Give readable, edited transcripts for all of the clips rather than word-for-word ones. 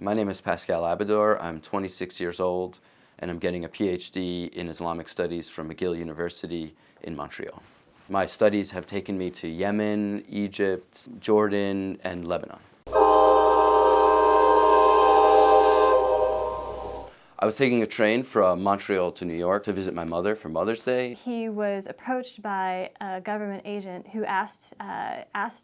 My name is Pascal Abador. I'm 26 years old, and I'm getting a PhD in Islamic Studies from McGill University in Montreal. My studies have taken me to Yemen, Egypt, Jordan, and Lebanon. I was taking a train from Montreal to New York to visit my mother for Mother's Day. He was approached by a government agent who asked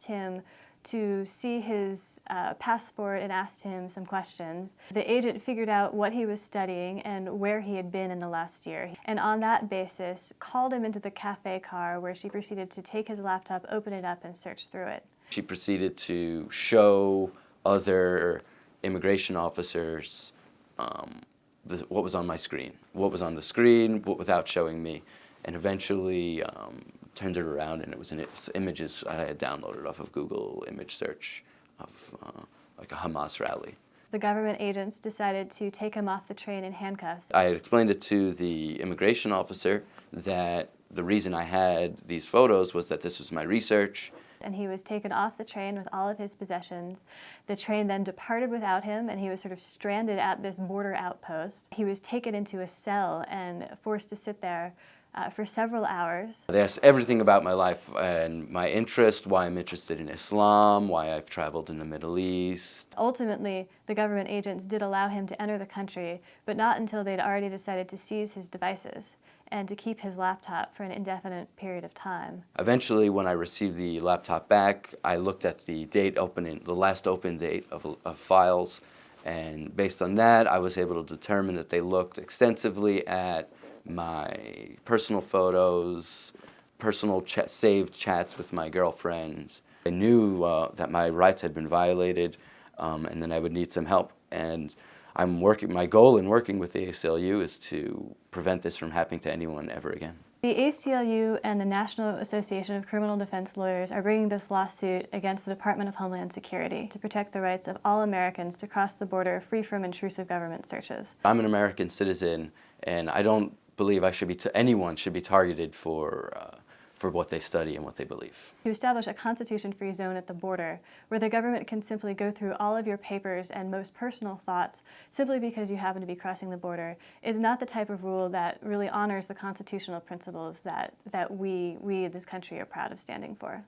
him to see his passport and asked him some questions. The agent figured out what he was studying and where he had been in the last year, and on that basis called him into the cafe car where she proceeded to take his laptop, open it up, and search through it. She proceeded to show other immigration officers what was on my screen, what was on the screen without showing me, and eventually turned it around, and it was images I had downloaded off of Google image search of like a Hamas rally. The government agents decided to take him off the train in handcuffs. I had explained it to the immigration officer that the reason I had these photos was that this was my research. And he was taken off the train with all of his possessions. The train then departed without him, and he was sort of stranded at this border outpost. He was taken into a cell and forced to sit there for several hours. They asked everything about my life and my interest, why I'm interested in Islam, why I've traveled in the Middle East. Ultimately, the government agents did allow him to enter the country, but not until they'd already decided to seize his devices and to keep his laptop for an indefinite period of time. Eventually, when I received the laptop back, I looked at the last open date of files, and based on that, I was able to determine that they looked extensively at my personal photos, personal saved chats with my girlfriend. I knew that my rights had been violated, and then I would need some help. And my goal in working with the ACLU is to prevent this from happening to anyone ever again. The ACLU and the National Association of Criminal Defense Lawyers are bringing this lawsuit against the Department of Homeland Security to protect the rights of all Americans to cross the border free from intrusive government searches. I'm an American citizen, and I don't believe anyone should be targeted for what they study and what they believe. To establish a constitution-free zone at the border where the government can simply go through all of your papers and most personal thoughts simply because you happen to be crossing the border is not the type of rule that really honors the constitutional principles that we in this country are proud of standing for.